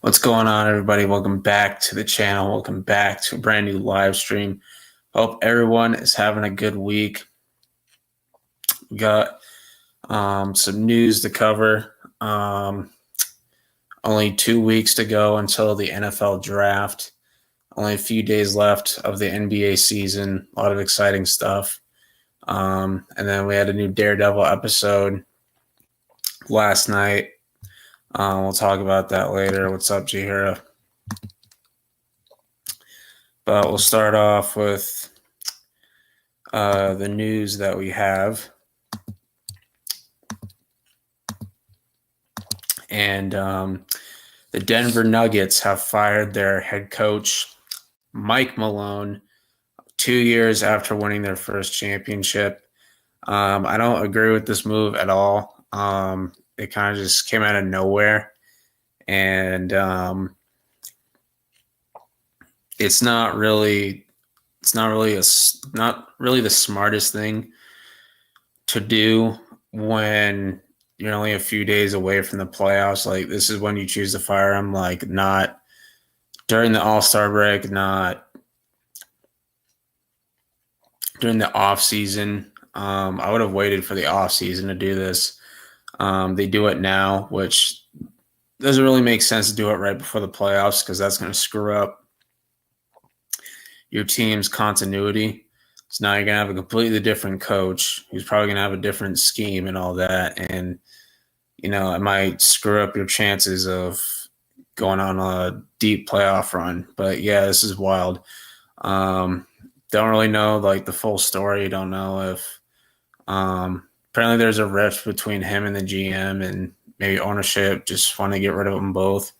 What's going on, everybody? Welcome back to the channel. Welcome back to a brand new live stream. Hope everyone is having a good week. We got some news to cover. Only 2 weeks to go until the NFL draft. Only a few days left of the NBA season. A lot of exciting stuff. And then we had a new Daredevil episode last night. We'll talk about that later. What's up, Jihira? But we'll start off with the news that we have. And the Denver Nuggets have fired their head coach, Mike Malone, 2 years after winning their first championship. I don't agree with this move at all. It kind of just came out of nowhere. And it's not really the smartest thing to do when you're only a few days away from the playoffs. Like, this is when you choose to fire him, like, not during the All-Star break, not during the off season. I would have waited for the off season to do this. They do it now, which doesn't really make sense to do it right before the playoffs because that's going to screw up your team's continuity. So now you're going to have a completely different coach who's probably going to have a different scheme and all that. And, it might screw up your chances of going on a deep playoff run. But, yeah, this is wild. Don't really know, like, the full story. Don't know if apparently there's a rift between him and the GM, and maybe ownership just want to get rid of them both.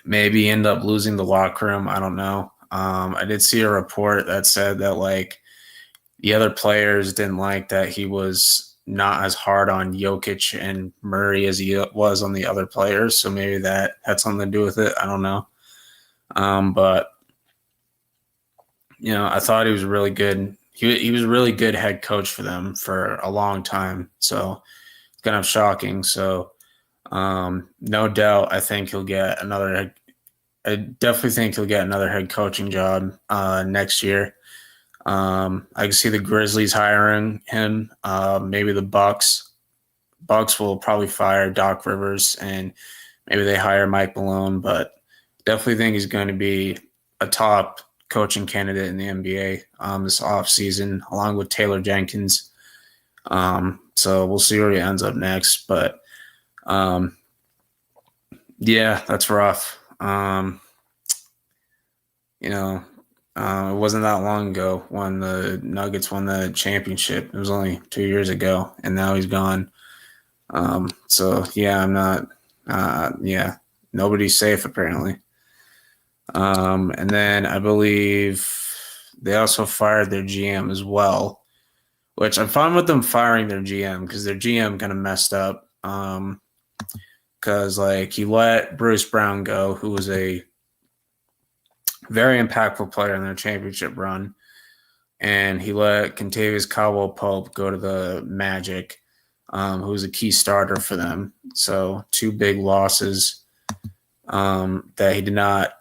Maybe end up losing the locker room. I don't know. I did see a report that said that, like, the other players didn't like that he was not as hard on Jokic and Murray as he was on the other players. So maybe that had something to do with it. I don't know. But, I thought he was really good. He was a really good head coach for them for a long time. So it's kind of shocking. So no doubt, I think he'll get another. I definitely think he'll get another head coaching job next year. I can see the Grizzlies hiring him. Maybe the Bucks. Bucks will probably fire Doc Rivers, and maybe they hire Mike Malone. But definitely think he's going to be a top coaching candidate in the NBA this offseason, along with Taylor Jenkins. So we'll see where he ends up next. But yeah, that's rough. It wasn't that long ago when the Nuggets won the championship. It was only 2 years ago, and now he's gone. So yeah, I'm not. Nobody's safe apparently. And then I believe they also fired their GM as well, which I'm fine with them firing their GM because their GM kind of messed up. Because like he let Bruce Brown go, who was a very impactful player in their championship run, and he let Kentavious Caldwell-Pope go to the Magic, who was a key starter for them. So 2 big losses that he did not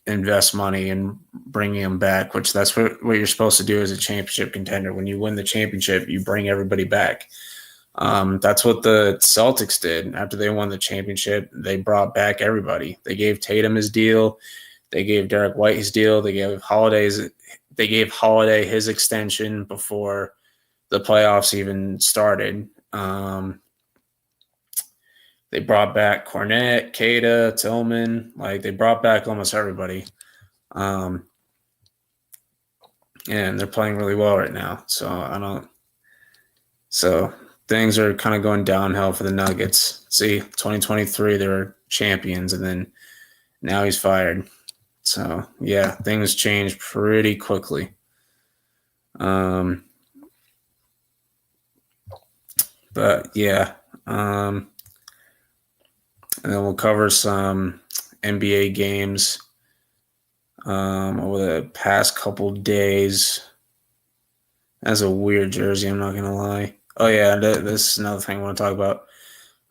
invest money in bringing him back, which that's what you're supposed to do as a championship contender. When you win the championship, you bring everybody back. That's what the Celtics did after they won the championship. They brought back everybody. They gave Tatum his deal. They gave Derek White his deal. They gave Holiday his extension before the playoffs even started. They brought back Cornette, Cada, Tillman. Like, they brought back almost everybody. And they're playing really well right now. So things are kind of going downhill for the Nuggets. See, 2023, they were champions, and then now he's fired. So, yeah, things change pretty quickly. But, yeah. And then we'll cover some NBA games over the past couple days. That's a weird jersey, I'm not going to lie. Oh, yeah, this is another thing I want to talk about.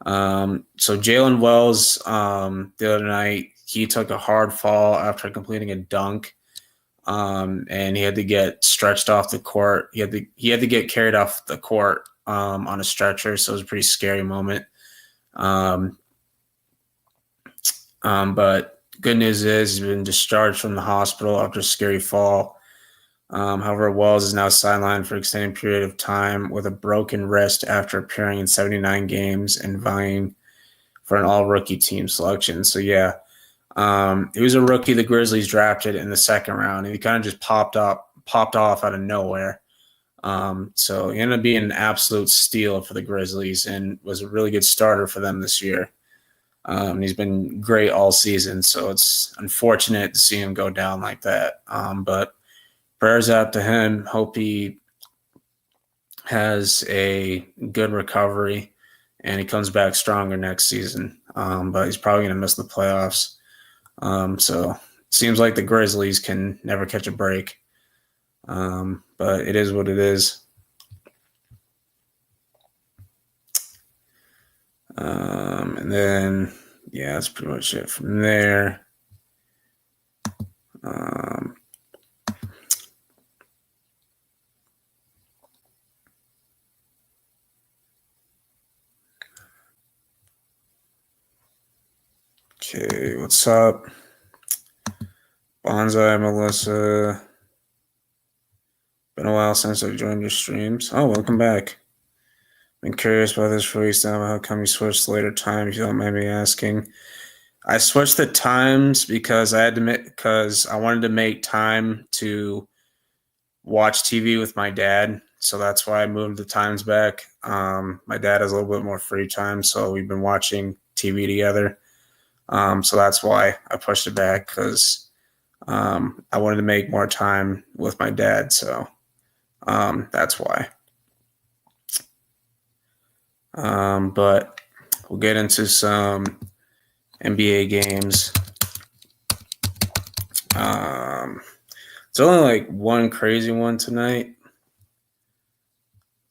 So Jalen Wells, the other night, he took a hard fall after completing a dunk, and he had to get stretched off the court. He had to get carried off the court on a stretcher, so it was a pretty scary moment. Um, but good news is he's been discharged from the hospital after a scary fall. However, Wells is now sidelined for an extended period of time with a broken wrist after appearing in 79 games and vying for an all-rookie team selection. So, yeah, he was a rookie the Grizzlies drafted in the second round, and he kind of just popped off out of nowhere. So he ended up being an absolute steal for the Grizzlies and was a really good starter for them this year. He's been great all season, so it's unfortunate to see him go down like that. But prayers out to him. Hope he has a good recovery and he comes back stronger next season. But he's probably going to miss the playoffs. So it seems like the Grizzlies can never catch a break. But it is what it is. And then, yeah, that's pretty much it from there. Okay, what's up? Bonsai, Melissa. Been a while since I've joined your streams. Oh, welcome back. Been curious about this for weeks now. How come you switched to later time? If you don't mind me asking, I switched the times because I wanted to make time to watch TV with my dad. So that's why I moved the times back. My dad has a little bit more free time, so we've been watching TV together. So that's why I pushed it back because I wanted to make more time with my dad. So that's why. But we'll get into some NBA games. It's only like one crazy one tonight.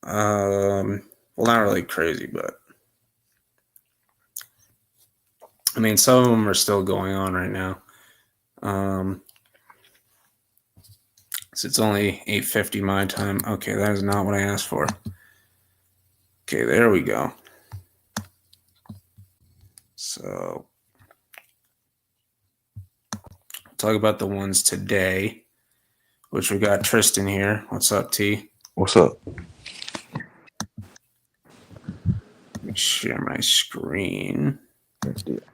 Well, not really crazy, but I mean, some of them are still going on right now. So it's only 8:50 my time. Okay, that is not what I asked for. Okay, there we go. So talk about the ones today, which we got Tristan here. What's up, T? What's up? Let me share my screen. Let's do it.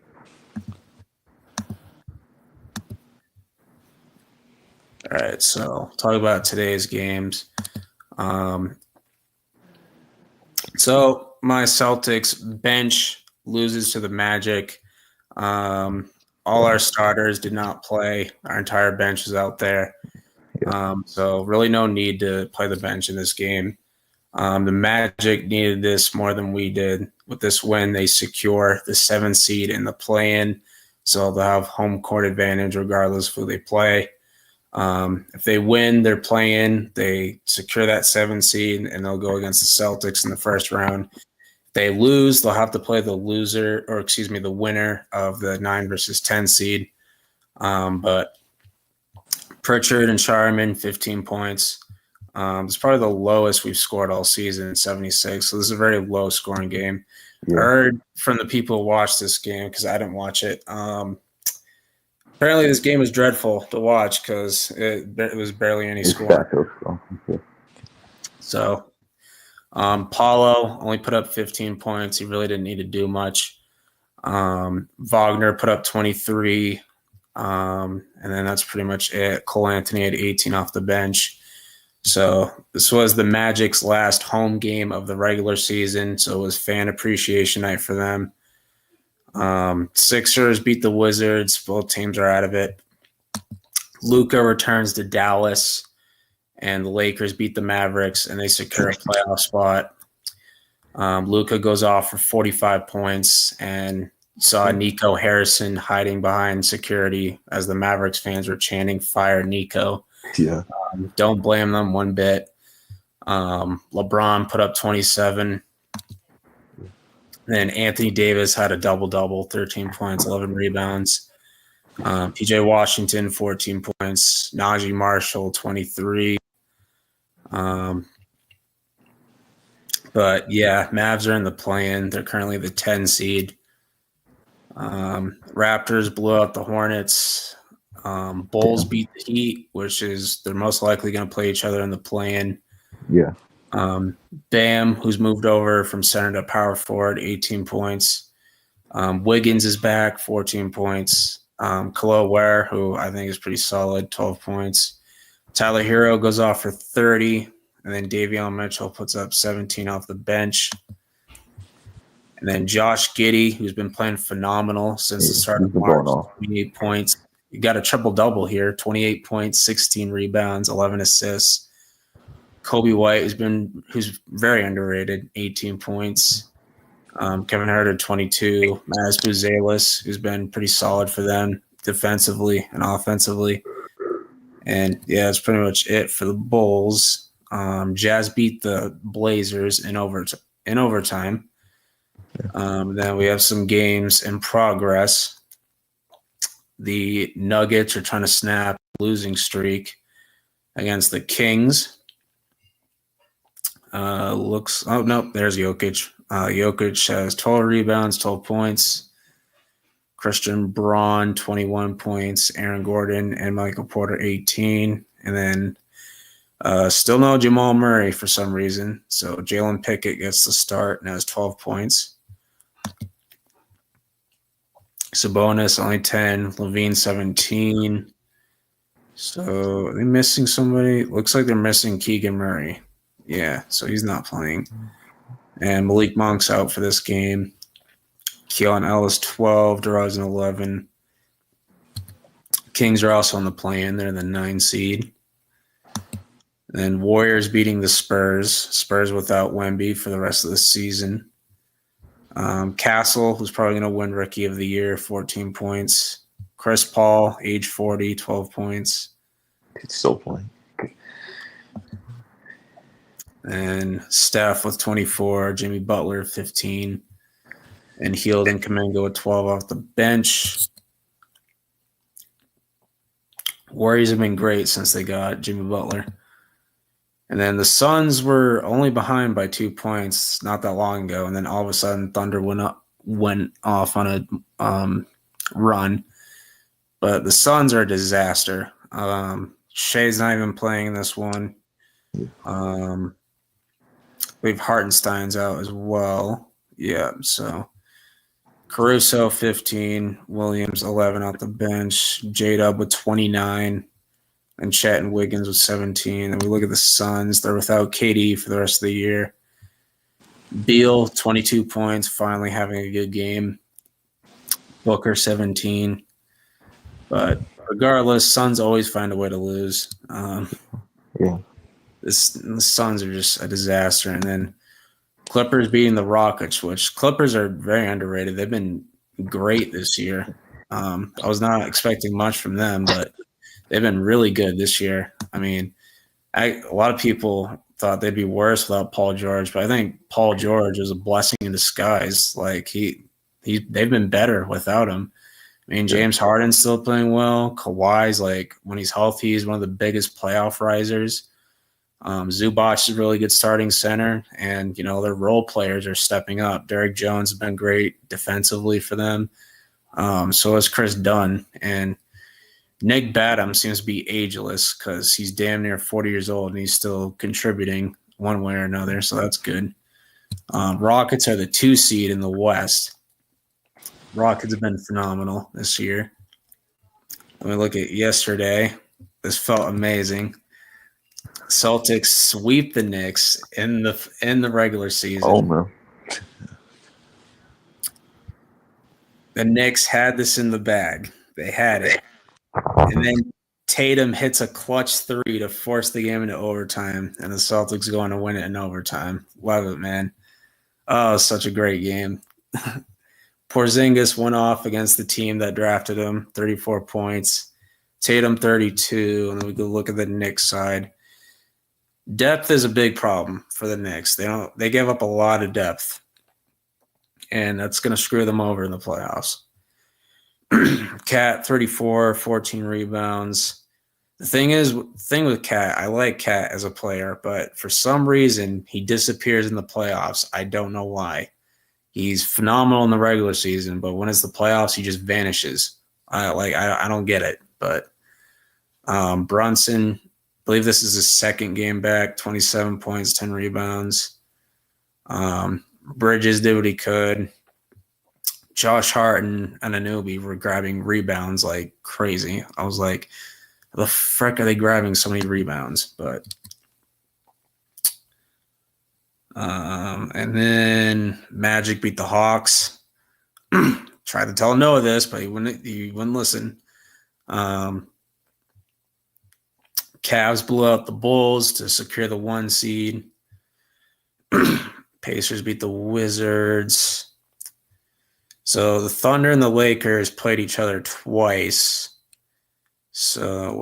All right, so talk about today's games. So my Celtics bench loses to the Magic. All our starters did not play. Our entire bench is out there. So really no need to play the bench in this game. The Magic needed this more than we did. With this win, they secure the 7th seed in the play-in, so they'll have home court advantage regardless of who they play. If they win their play-in, they secure that 7th seed, and they'll go against the Celtics in the first round. If they lose, they'll have to play the winner of the 9 versus 10 seed. But Pritchard and Sharman, 15 points. It's probably the lowest we've scored all season, 76. So this is a very low scoring game. Yeah. I heard from the people who watched this game, because I didn't watch it. Apparently this game was dreadful to watch because it was barely any score. So Paulo only put up 15 points. He really didn't need to do much. Wagner put up 23. And then that's pretty much it. Cole Anthony had 18 off the bench. So this was the Magic's last home game of the regular season. So it was fan appreciation night for them. Sixers beat the Wizards. Both teams are out of it. Luka returns to Dallas, and the Lakers beat the Mavericks, and they secure a playoff spot. Luka goes off for 45 points, and saw Nico Harrison hiding behind security as the Mavericks fans were chanting, "Fire Nico." Yeah. Don't blame them one bit. LeBron put up 27. Then Anthony Davis had a double-double, 13 points, 11 rebounds. PJ Washington, 14 points. Najee Marshall, 23. But yeah, Mavs are in the play-in. They're currently the 10 seed. Raptors blew out the Hornets. Bulls beat the Heat, which is they're most likely going to play each other in the play-in. Yeah. Bam, who's moved over from center to power forward, 18 points. Wiggins is back, 14 points. Khalil Ware, who I think is pretty solid, 12 points. Tyler Hero goes off for 30, and then Davion Mitchell puts up 17 off the bench. And then Josh Giddey, who's been playing phenomenal since the start of March, 28 points. You got a triple-double here, 28 points, 16 rebounds, 11 assists. Kobe White, who's very underrated, 18 points. Kevin Huerter, 22. Maz Buzelis, who's been pretty solid for them defensively and offensively. And, yeah, that's pretty much it for the Bulls. Jazz beat the Blazers in overtime. Then we have some games in progress. The Nuggets are trying to snap a losing streak against the Kings. There's Jokic. Jokic has 12 rebounds, 12 points. Christian Braun, 21 points. Aaron Gordon and Michael Porter, 18. And then still no Jamal Murray for some reason. So Jalen Pickett gets the start and has 12 points. Sabonis, only 10. Levine, 17. So are they missing somebody? Looks like they're missing Keegan Murray. Yeah, so he's not playing. And Malik Monk's out for this game. Keelan Ellis, 12. DeRozan, 11. Kings are also on the play-in. They're the 9 seed. Then Warriors beating the Spurs. Spurs without Wemby for the rest of the season. Castle, who's probably going to win Rookie of the Year, 14 points. Chris Paul, age 40, 12 points. He's still playing. And Steph with 24, Jimmy Butler 15, and Hield and Kuminga with 12 off the bench. Warriors have been great since they got Jimmy Butler. And then the Suns were only behind by 2 points not that long ago, and then all of a sudden Thunder went off on a run. But the Suns are a disaster. Shea's not even playing this one. We have Hartenstein's out as well. Yeah, so Caruso, 15. Williams, 11 off the bench. J-Dub with 29. And Chet and Wiggins with 17. And we look at the Suns. They're without KD for the rest of the year. Beal, 22 points, finally having a good game. Booker, 17. But regardless, Suns always find a way to lose. Yeah. The Suns are just a disaster. And then Clippers beating the Rockets, which Clippers are very underrated. They've been great this year. I was not expecting much from them, but they've been really good this year. I mean, a lot of people thought they'd be worse without Paul George, but I think Paul George is a blessing in disguise. Like they've been better without him. I mean, James Harden's still playing well. Kawhi's when he's healthy, he's one of the biggest playoff risers. Zubac is a really good starting center, and their role players are stepping up. Derek Jones has been great defensively for them. So has Chris Dunn, and Nick Batum seems to be ageless because he's damn near 40 years old and he's still contributing one way or another. So that's good. Rockets are the 2 seed in the West. Rockets have been phenomenal this year. Let me look at yesterday. This felt amazing. Celtics sweep the Knicks in the regular season. Oh no. The Knicks had this in the bag. They had it. And then Tatum hits a clutch 3 to force the game into overtime, and the Celtics go on to win it in overtime. Love it, man. Oh, such a great game. Porzingis went off against the team that drafted him, 34 points. Tatum, 32. And then we go look at the Knicks side. Depth is a big problem for the Knicks. They give up a lot of depth. and that's going to screw them over in the playoffs. Cat 34, 14 rebounds. The thing with Cat, I like Cat as a player, but for some reason he disappears in the playoffs. I don't know why. He's phenomenal in the regular season, but when it's the playoffs, he just vanishes. I don't get it. But Brunson, I believe this is his second game back, 27 points, 10 rebounds. Bridges did what he could. Josh Hart and Anunoby were grabbing rebounds like crazy. I was like, the frick are they grabbing so many rebounds? But and then Magic beat the Hawks. Tried to tell Noah this, but he wouldn't listen. Cavs blew out the Bulls to secure the 1 seed. Pacers beat the Wizards. So the Thunder and the Lakers played each other twice. So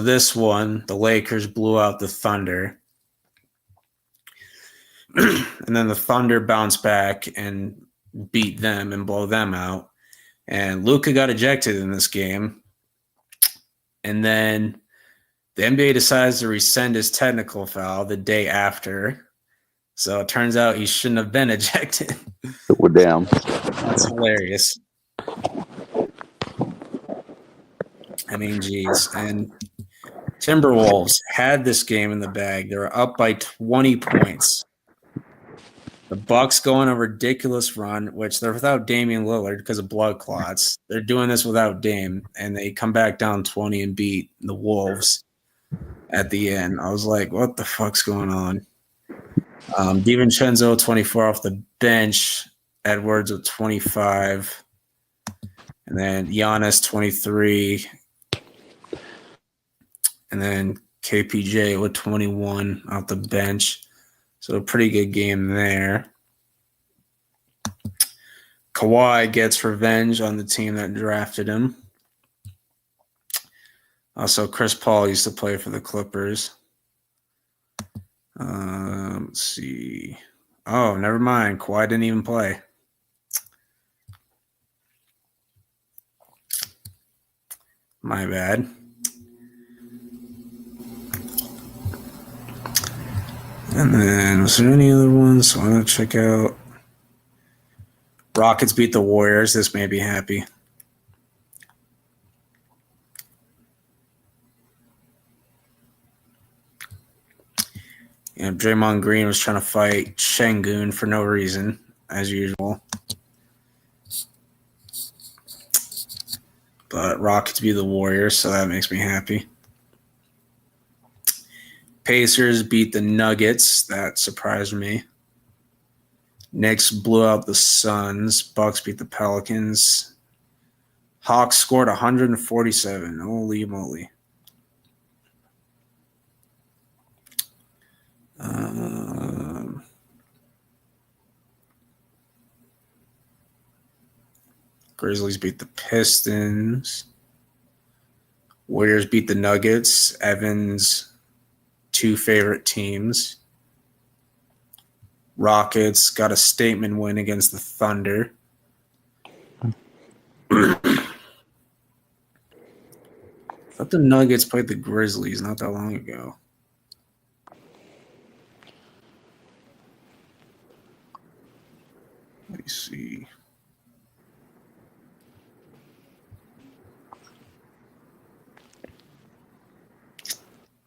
this one, the Lakers blew out the Thunder. And then the Thunder bounced back and beat them and blow them out. And Luka got ejected in this game. And then the NBA decides to rescind his technical foul the day after. So it turns out he shouldn't have been ejected. We're down. That's hilarious. I mean, geez. And Timberwolves had this game in the bag. They were up by 20 points. The Bucks go on a ridiculous run, which they're without Damian Lillard because of blood clots. They're doing this without Dame, and they come back down 20 and beat the Wolves at the end. I was like, what the fuck's going on? DiVincenzo, 24 off the bench. Edwards with 25. And then Giannis, 23. And then KPJ with 21 off the bench. So a pretty good game there. Kawhi gets revenge on the team that drafted him. Also, Chris Paul used to play for the Clippers. Let's see. Oh, never mind. Kawhi didn't even play. My bad. And then, was there any other ones I want to check out? Rockets beat the Warriors. This made me happy. Draymond Green was trying to fight Şengün for no reason, as usual. But Rockets beat the Warriors, so that makes me happy. Pacers beat the Nuggets. That surprised me. Knicks blew out the Suns. Bucks beat the Pelicans. Hawks scored 147. Holy moly. Grizzlies beat the Pistons. Warriors beat the Nuggets. Evans' two favorite teams. Rockets got a statement win against the Thunder. I thought the Nuggets played the Grizzlies not that long ago. Let me see.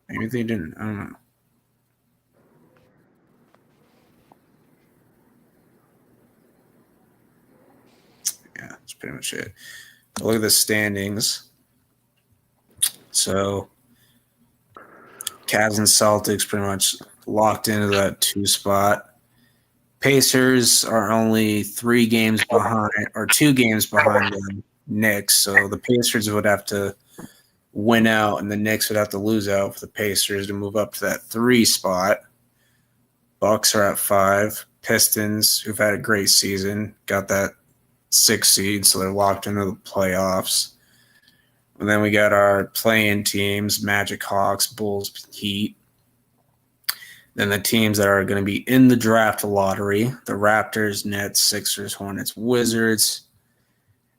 Maybe they didn't. I don't know. Yeah, that's pretty much it. But look at the standings. So, Cavs and Celtics pretty much locked into that 2 spot. Pacers are only 3 games behind, or 2 games behind the Knicks. So the Pacers would have to win out, and the Knicks would have to lose out for the Pacers to move up to that 3 spot. Bucks are at 5. Pistons, who've had a great season, got that 6 seed, so they're locked into the playoffs. And then we got our play-in teams, Magic, Hawks, Bulls, Heat. Then the teams that are going to be in the draft lottery: the Raptors, Nets, Sixers, Hornets, Wizards.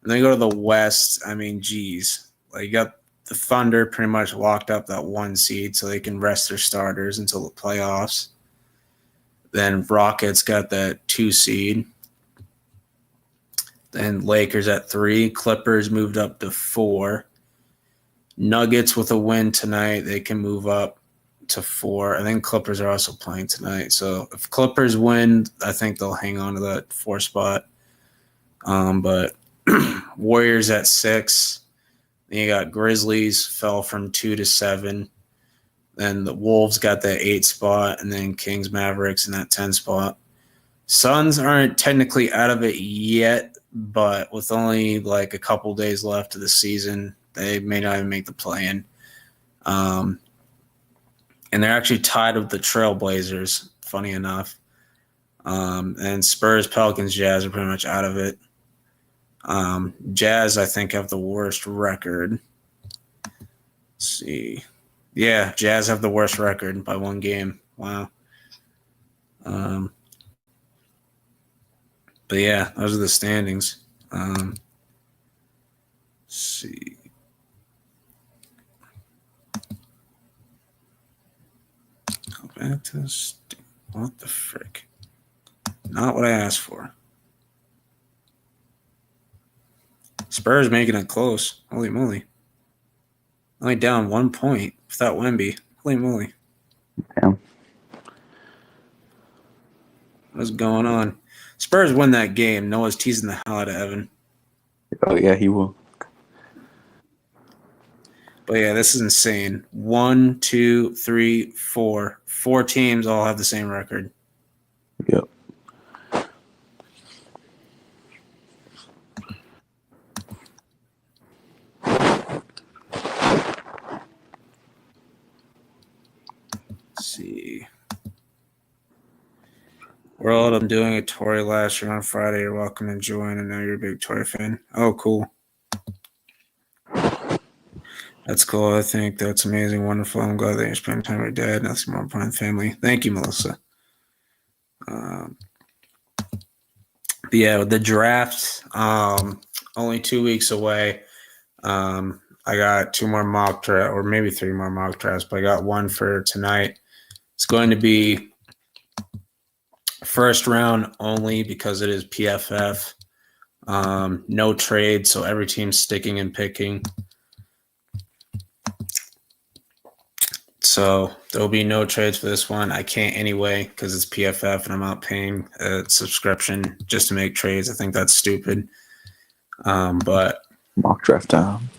And then go to the West. I mean, geez, like you got the Thunder pretty much locked up that 1 seed so they can rest their starters until the playoffs. Then Rockets got that 2 seed. Then Lakers at 3. Clippers moved up to 4. Nuggets with a win tonight, they can move up to 4. I think Clippers are also playing tonight. So if Clippers win, I think they'll hang on to that 4 spot. But Warriors at 6. Then you got Grizzlies fell from 2 to 7. Then the Wolves got that 8 spot, and then Kings, Mavericks in that 10 spot. Suns aren't technically out of it yet, but with only like a couple days left of the season, they may not even make the play-in. And they're actually tied with the Trailblazers, funny enough. And Spurs, Pelicans, Jazz are pretty much out of it. Jazz, I think, have the worst record. Let's see. Yeah, Jazz have the worst record by 1 game. Wow. But yeah, those are the standings. Let's see. Go back to this. What the frick? Not what I asked for. Spurs making it close. Holy moly. Only down 1 point without Wemby. Holy moly. Damn. What's going on? Spurs win that game. Noah's teasing the hell out of Evan. Oh yeah, he will. But yeah, this is insane. 1, 2, 3, 4. 4 teams all have the same record. Yep. Let's see. World, I'm doing a Tory last year on Friday. You're welcome to join. I know you're a big Tory fan. Oh, cool. That's cool. I think that's amazing, wonderful. I'm glad that you're spending time with your dad. Nothing more important than family. Thank you, Melissa. But yeah, with the draft, only 2 weeks away. I got 2 more mock drafts, or maybe 3 more mock drafts, but I got one for tonight. It's going to be first round only because it is PFF. No trade, so every team's sticking and picking. So there'll be no trades for this one. I can't anyway because it's PFF and I'm not paying a subscription just to make trades. I think that's stupid. But Mock draft time.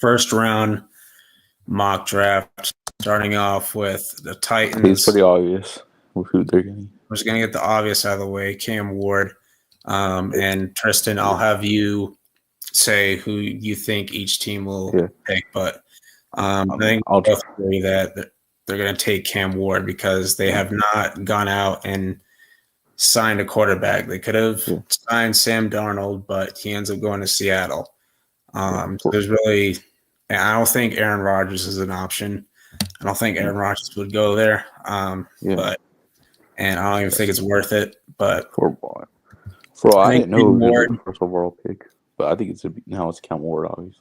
First round mock draft, starting off with the Titans. It's pretty obvious with who they're getting. We're just going to get the obvious out of the way. Cam Ward. And Tristan, I'll have you say who you think each team will pick. But I think I'll both agree that they're going to take Cam Ward because they have not gone out and signed a quarterback. They could have signed Sam Darnold, but he ends up going to Seattle. So there's really – I don't think Aaron Rodgers is an option. I don't think Aaron Rodgers would go there. But and I don't even think it's worth it. But I didn't know who was the first overall pick, but I think it's Cam Ward, obviously.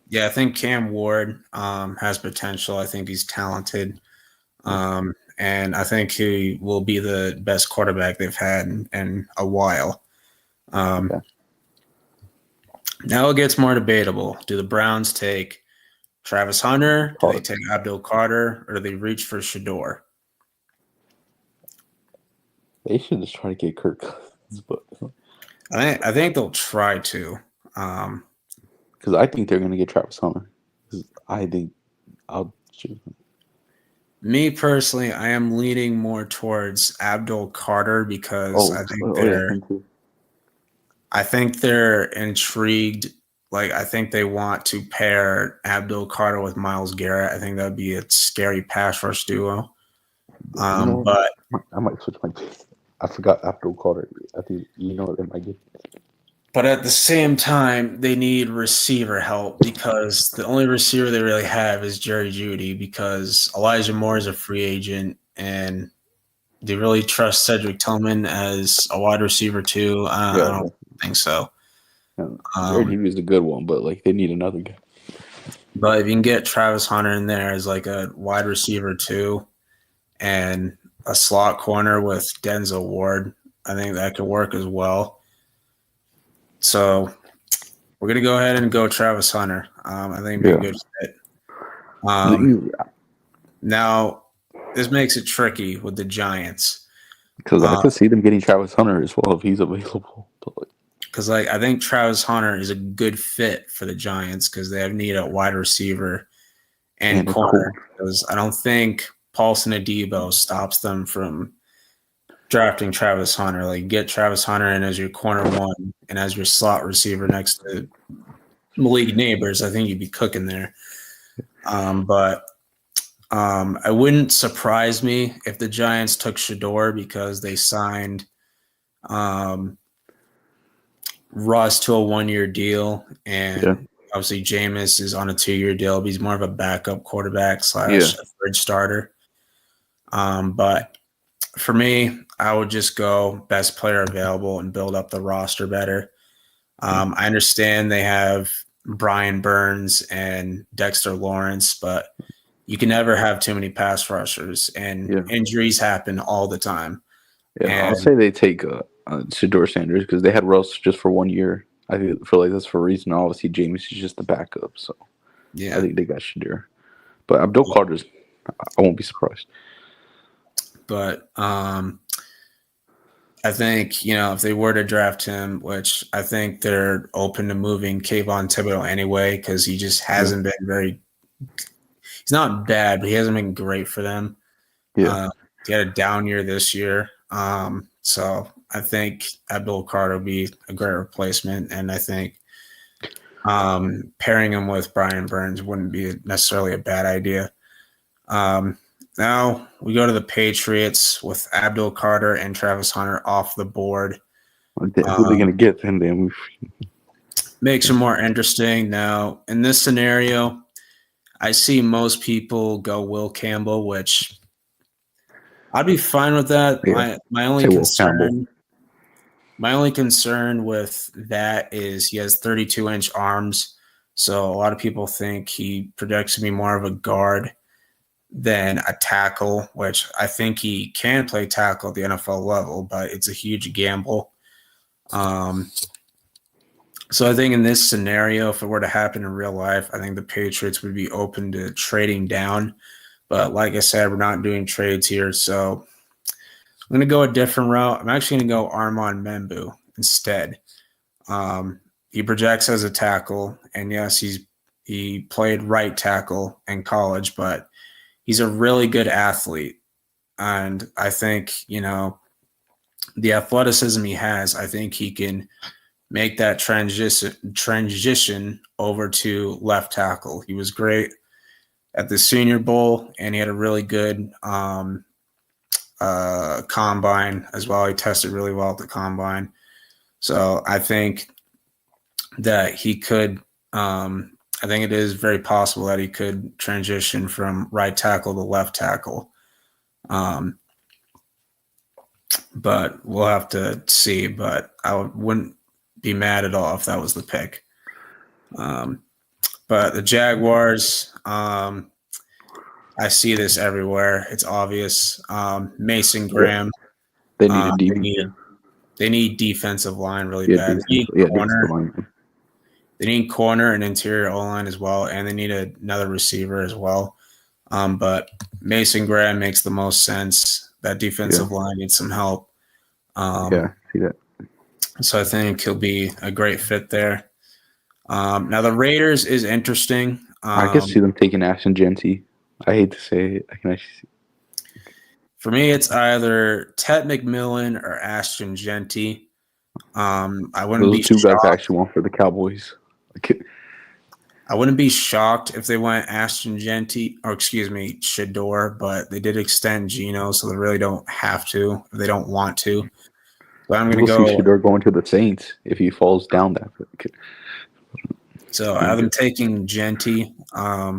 Yeah, I think Cam Ward has potential. I think he's talented. And I think he will be the best quarterback they've had in a while. Now it gets more debatable. Do the Browns take Travis Hunter? Do they take Abdul Carter? Or do they reach for Shador? They should just try to get Kirk Cousins, but I think they'll try to. Because I think they're going to get Travis Hunter. I think I'll choose him. Me personally, I am leaning more towards Abdul Carter because I think they're intrigued. Like, I think they want to pair Abdul Carter with Myles Garrett. I think that would be a scary pass rush duo. But I might switch my pick. I forgot Abdul Carter. I think they might get. But at the same time, they need receiver help because the only receiver they really have is Jerry Jeudy because Elijah Moore is a free agent and they really trust Cedric Tillman as a wide receiver too. I Yeah, don't think so. Jared Um, Hughes is a good one, but like they need another guy. but if you can get Travis Hunter in there as like a wide receiver too and a slot corner with Denzel Ward, I think that could work as well. So we're gonna go ahead and go Travis Hunter. I think it'd be a Yeah, good fit. Um, because now this makes it tricky with the Giants I could see them getting Travis Hunter as well if he's available. But like, because like I think Travis Hunter is a good fit for the Giants because they have need a wide receiver and and a cool. corner. Because I don't think Paulson Adebo stops them from drafting Travis Hunter. Like get Travis Hunter in as your corner one and as your slot receiver next to Malik Neighbors. I think you'd be cooking there. But it wouldn't surprise me if the Giants took Shador because they signed um, Russ to a 1-year deal, Yeah, and obviously Jameis is on a 2-year deal. But he's more of a backup quarterback yeah, slash a third starter. But for me, I would just go best player available and build up the roster better. yeah, I understand they have Brian Burns and Dexter Lawrence, but you can never have too many pass rushers, and yeah. injuries happen all the time. Yeah, I'll And say they take Shador Sanders because they had Russ just for 1 year. Feel like that's for a reason. Obviously, James is just the backup, so I yeah, think they got Shador. But Abdul Carter's, I won't be surprised. but I think if they were to draft him, which I think they're open to moving Kayvon Thibodeau anyway, because he just Yeah, hasn't been very. He's not bad, but he hasn't been great for them. yeah, Uh, he had a down year this year, so I think Abdul Carter would be a great replacement, and I think pairing him with Brian Burns wouldn't be necessarily a bad idea. Um, Now we go to the Patriots with Abdul Carter and Travis Hunter off the board. who they Um, gonna get? Then Makes it more interesting. Now, in this scenario, I see most people go Will Campbell, which I'd be fine with that. yeah, My only say Will Campbell. concern with that is he has 32-inch arms. So a lot of people think he projects to be more of a guard than a tackle, which I think he can play tackle at the NFL level, but it's a huge gamble. Um, so I think in this scenario, if it were to happen in real life, I think the Patriots would be open to trading down. But like I said, we're not doing trades here. So I'm going to go a different route. I'm actually going to go Armand Membu instead. He projects as a tackle, and yes, he played right tackle in college, but he's a really good athlete. And I think, the athleticism he has, I think he can make that transition over to left tackle. He was great at the Senior Bowl, and he had a really good combine as well. He tested really well at the combine. So I think that he could. I think it is very possible that he could transition from right tackle to left tackle. Um, but we'll have to see. But I wouldn't be mad at all if that was the pick. Um, but the Jaguars, I see this everywhere. It's obvious. Mason Yeah, Graham, they need a they DB. need defensive line really Yeah, bad. They need defensive corner. line. They need corner and interior O line as well, and they need another receiver as well. But Mason Graham makes the most sense. That Yeah, defensive line needs some help. yeah, Um, see that. so I think he'll be a great fit there. Now the Raiders is interesting. I can see them taking Ashton Genty. I hate to say it. I can actually see. For me, it's either Ted McMillan or Ashton Genty. I wouldn't Those be two guys I shocked. actually want for the Cowboys. Like, I wouldn't be shocked if they went Ashton Genty, or excuse me, Shador, but they did extend Geno, so they really don't have to if they don't want to. But I'm going to We'll see go. Shador going to the Saints if he falls down that. So I have him taking Genty. I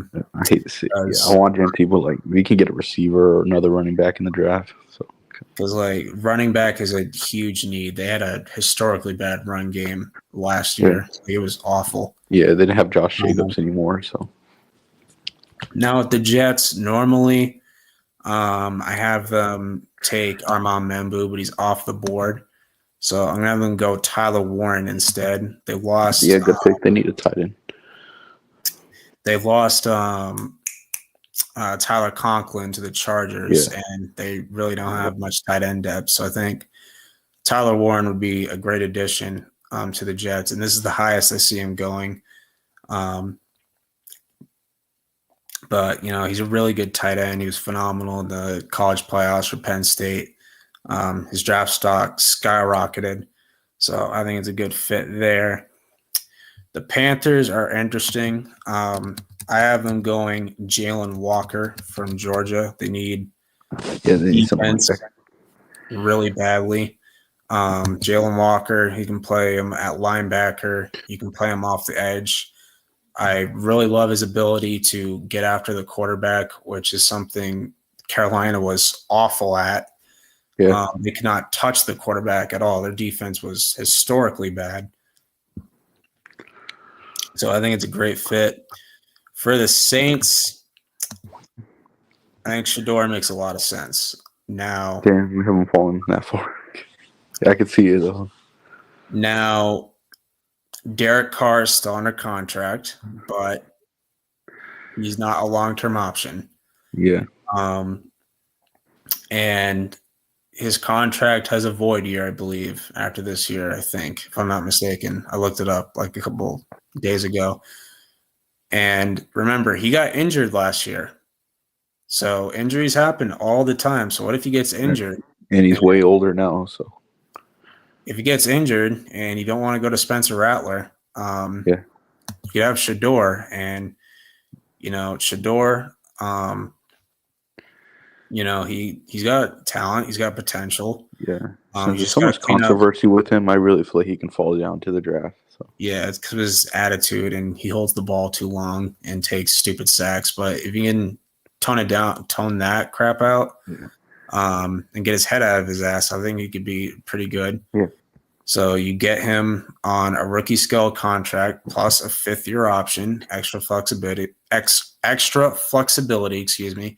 hate to see. Yeah, I Because want Genty, but like we can get a receiver or another running back in the draft. So like running back is a huge need. They had a historically bad run game last yeah, year. It was awful. yeah, they didn't have Josh Um, Jacobs anymore. So Now with the Jets, normally I have them take Armand Membu, but he's off the board. So I'm gonna have them go Tyler Warren instead. They lost. yeah, good pick. They need a tight end. They lost Tyler Conklin to the Chargers, Yeah, and they really don't have much tight end depth. So I think Tyler Warren would be a great addition to the Jets, and this is the highest I see him going. But he's a really good tight end. He was phenomenal in the college playoffs for Penn State. His draft stock skyrocketed, so I think it's a good fit there. The Panthers are interesting. I have them going Jalen Walker from Georgia. They need yeah, they need someone like defense that. really badly. Jalen Walker, he can play him at linebacker. You can play him off the edge. I really love his ability to get after the quarterback, which is something Carolina was awful at. Yeah, They could not touch the quarterback at all. Their defense was historically bad. So I think it's a great fit. For the Saints, I think Shador makes a lot of sense. Now, damn, we haven't fallen that far. Yeah, I could see it though. now Derek Carr is still under contract, but he's not a long-term option. Yeah, And his contract has a void year, I believe, after this year, I think, if I'm not mistaken. I looked it up like a couple days ago. And remember, he got injured last year. So injuries happen all the time. So what if he gets injured? and he's way older now. So If he gets injured and you don't want to go to Spencer Rattler, yeah, you have Shador. And, Shador, he's got talent. He's got potential. yeah. Since He's there's just so got much to clean up. controversy with him, I really feel like he can fall down to the draft. So Yeah, it's because of his attitude, and he holds the ball too long and takes stupid sacks. But if he can tone that crap out, yeah, and get his head out of his ass, I think he could be pretty good. yeah, So you get him on a rookie scale contract plus a 5th-year option, extra flexibility. Excuse me.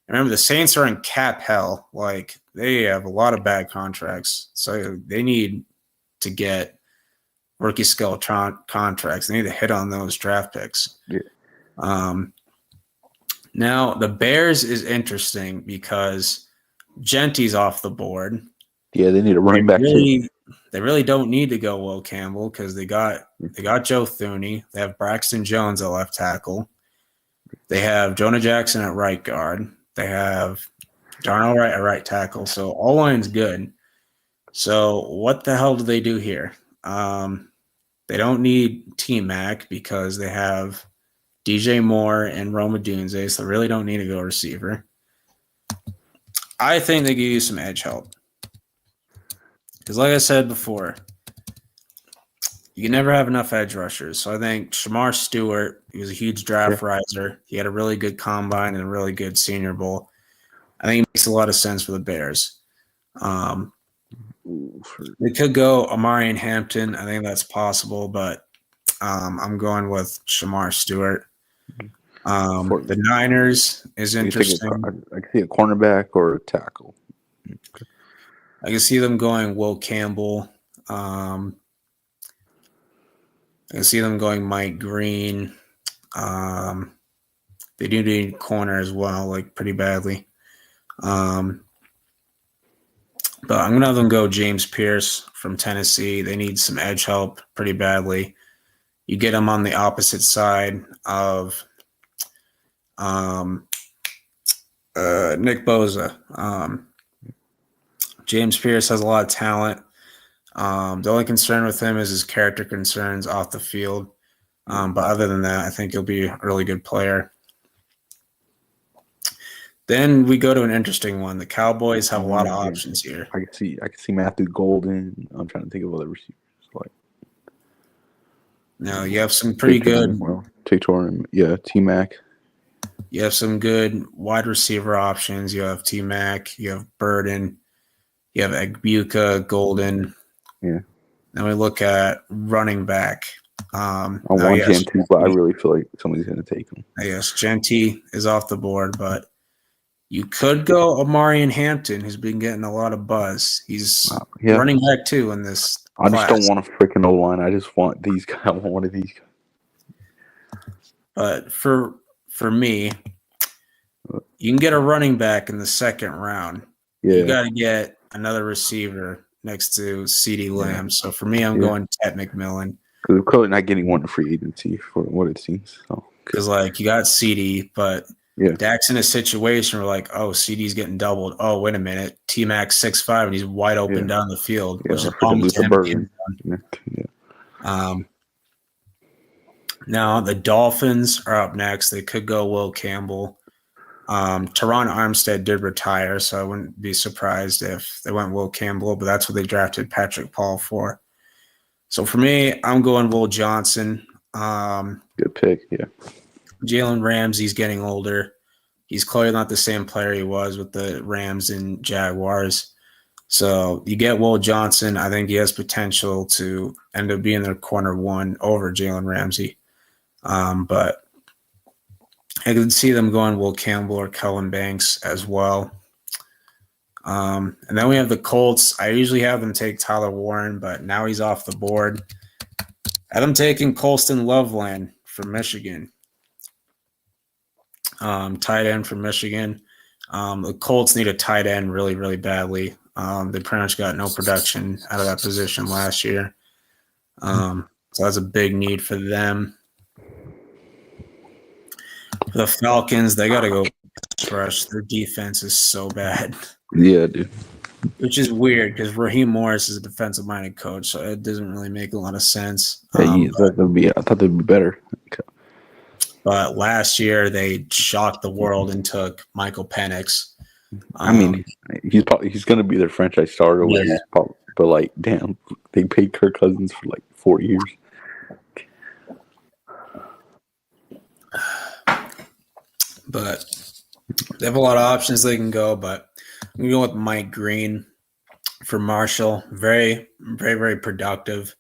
Remember, the Saints are in cap hell. Like, they have a lot of bad contracts, so they need to get rookie scale contracts. They need to hit on those draft picks. yeah. Now, the Bears is interesting because Genty's off the board. Yeah, they need a running back too. They really don't need to go Will Campbell because they got Joe Thuney. They have Braxton Jones at left tackle. They have Jonah Jackson at right guard. They have Darnell Wright at right tackle. So all line's good. So what the hell do they do here? They don't need T-Mac because they have DJ Moore and Roma Dunze, so they really don't need to go receiver. I think they could use some edge help. Because like I said before, you can never have enough edge rushers. So I think Shamar Stewart, he was a huge draft riser. He had a really good combine and a really good Senior Bowl. I think it makes a lot of sense for the Bears. They could go Amari and Hampton. I think that's possible, but I'm going with Shamar Stewart. The Niners is interesting. I can see a cornerback or a tackle. I can see them going Will Campbell. I can see them going Mike Green. They do need corner as well, like pretty badly. But I'm going to have them go James Pierce from Tennessee. They need some edge help pretty badly. You get them on the opposite side of Nick Bosa. James Pierce has a lot of talent. The only concern with him is his character concerns off the field. But other than that, I think he'll be a really good player. Then we go to an interesting one. The Cowboys have a lot of Yeah. options here. I can see Matthew Golden. I'm trying to think of other receivers like Now you have some pretty good. Tictor, yeah, T Mac. You have some good wide receiver options. You have T Mac. You have Burden. You have Egbuka, Golden. Yeah. Then we look at running back. I want Genty, but I really feel like somebody's going to take him. Yes, Genty is off the board, but you could go Amarian Hampton, who's been getting a lot of buzz. He's running back too in this I just don't want a freaking O-line. I just want these guys. I want one of these guys. But for me, you can get a running back in the second round. Yeah. You got to get another receiver next to CeeDee Lamb. So for me, I'm going Ted McMillan. Because we're clearly not getting one in free agency for what it seems. Because you got CeeDee, but Dak's in a situation where CeeDee's getting doubled. Oh, wait a minute. T-Mac's 6'5", and he's wide open down the field. Yeah, which is almost him. Now, the Dolphins are up next. They could go Will Campbell. Teron Armstead did retire, so I wouldn't be surprised if they went Will Campbell, but that's what they drafted Patrick Paul for. So for me, I'm going Will Johnson. Good pick, yeah. Jalen Ramsey's getting older. He's clearly not the same player he was with the Rams and Jaguars. So you get Will Johnson. I think he has potential to end up being their corner one over Jalen Ramsey. But I could see them going Will Campbell or Kellen Banks as well. And then we have the Colts. I usually have them take Tyler Warren, but now he's off the board. I have them taking Colston Loveland from Michigan. Tight end from Michigan. The Colts need a tight end really, really badly. They pretty much got no production out of that position last year. So that's a big need for them. For the Falcons, they got to go rush. Their defense is so bad. Yeah, dude. Which is weird because Raheem Morris is a defensive-minded coach, so it doesn't really make a lot of sense. I thought they'd be better. Okay. But last year they shocked the world and took Michael Penix. I mean, he's going to be their franchise starter. Yeah. But damn, they paid Kirk Cousins for 4 years. But they have a lot of options they can go. But I'm going to go with Mike Green for Marshall. Very, very, very productive.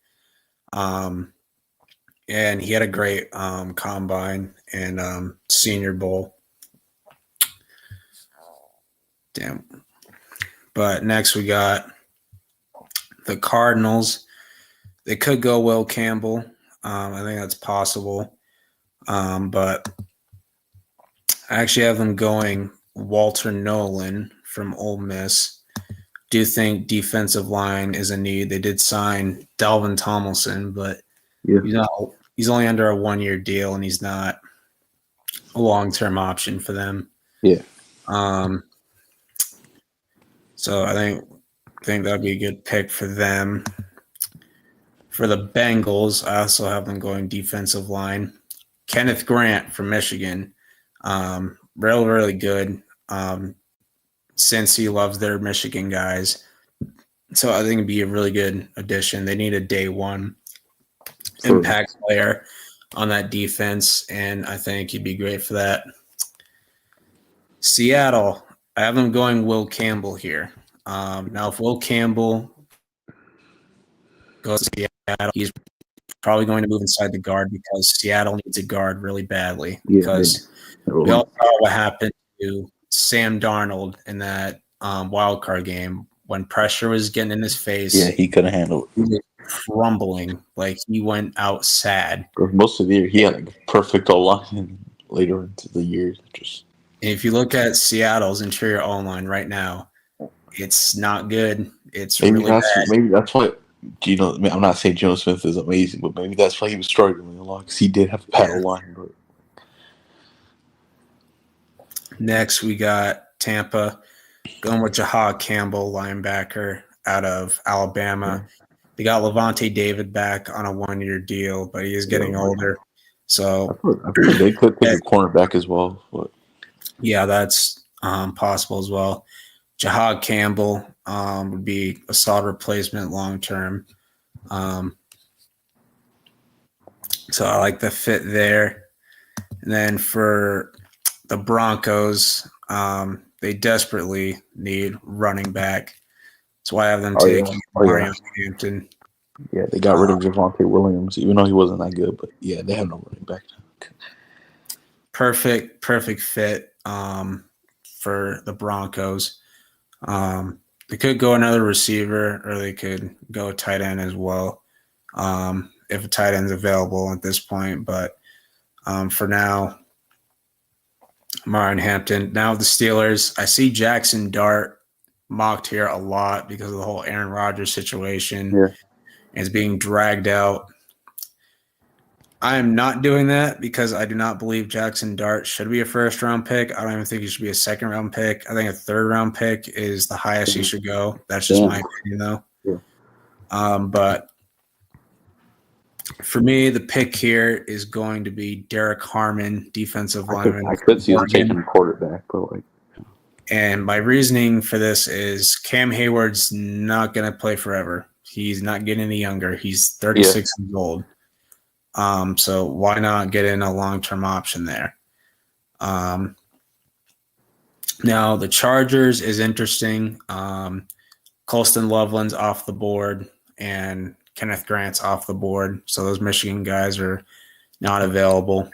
And he had a great combine and Senior Bowl. Damn. But next we got the Cardinals. They could go Will Campbell. I think that's possible. But I actually have them going Walter Nolan from Ole Miss. Do think defensive line is a need. They did sign Dalvin Tomlinson, but he's only under a 1-year deal, and he's not a long-term option for them. Yeah. So I think that'd be a good pick for them. For the Bengals, I also have them going defensive line. Kenneth Grant from Michigan. Really, really good. Since he loves their Michigan guys. So I think it'd be a really good addition. They need a day one impact player on that defense, and I think he'd be great for that. Seattle, I have them going Will Campbell here. Now, if Will Campbell goes to Seattle, he's probably going to move inside the guard because Seattle needs a guard really badly. Because we all saw what happened to Sam Darnold in that wild card game when pressure was getting in his face. Yeah, he couldn't handle it. He was crumbling. He went out sad. For most of the year, he had a perfect O-line. Later into the year, if you look at Seattle's interior O-line right now, it's not good. It's really bad. Maybe that's why Geno. I'm not saying Geno Smith is amazing, but maybe that's why he was struggling a lot because he did have a bad O-line. But next, we got Tampa going with Jahad Campbell, linebacker out of Alabama. They got Levante David back on a 1-year deal, but he is getting older. So I think they could pick a cornerback as well. But. Yeah, that's possible as well. Jahad Campbell would be a solid replacement long term. So I like the fit there. And then for the Broncos, they desperately need running back. That's why I have them taking Mario Hampton. Yeah, they got rid of Javonte Williams, even though he wasn't that good. But yeah, they have no running back. Perfect fit for the Broncos. They could go another receiver, or they could go tight end as well, if a tight end's available at this point. But for now, Martin Hampton. Now the Steelers, I see Jackson Dart mocked here a lot because of the whole Aaron Rodgers situation. Yeah. And it's being dragged out. I am not doing that because I do not believe Jackson Dart should be a first-round pick. I don't even think he should be a second-round pick. I think a third-round pick is the highest he should go. That's just my opinion, though. Yeah. But for me, the pick here is going to be Derek Harmon, defensive lineman. I could see him taking quarterback, but like. And my reasoning for this is Cam Hayward's not going to play forever. He's not getting any younger. He's 36 years old. So why not get in a long-term option there? Now the Chargers is interesting. Colston Loveland's off the board and Kenneth Grant's off the board. So those Michigan guys are not available.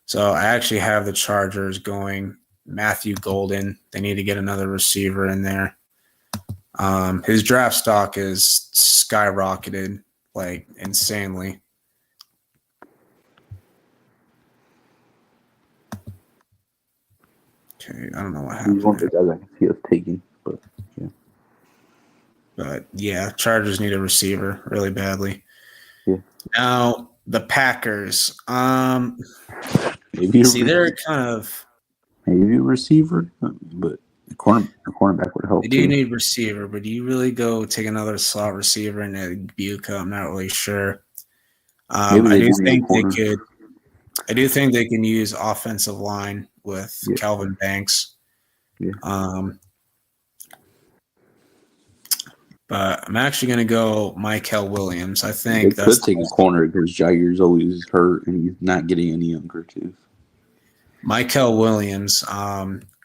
So I actually have the Chargers going Matthew Golden. They need to get another receiver in there. His draft stock is skyrocketed like insanely. Okay, I don't know what happened. He's one of the guys I can see us taking, but yeah. But yeah, Chargers need a receiver really badly. Yeah. Now the Packers. Maybe they're kind of maybe a receiver, but a cornerback would help. They do need receiver, but do you really go take another slot receiver in Buka? I'm not really sure. I do think they can use offensive line with Calvin Banks. Yeah. But I'm actually going to go Michael Williams. I think they could take a corner because Jair's always hurt and he's not getting any younger too. Michael Williams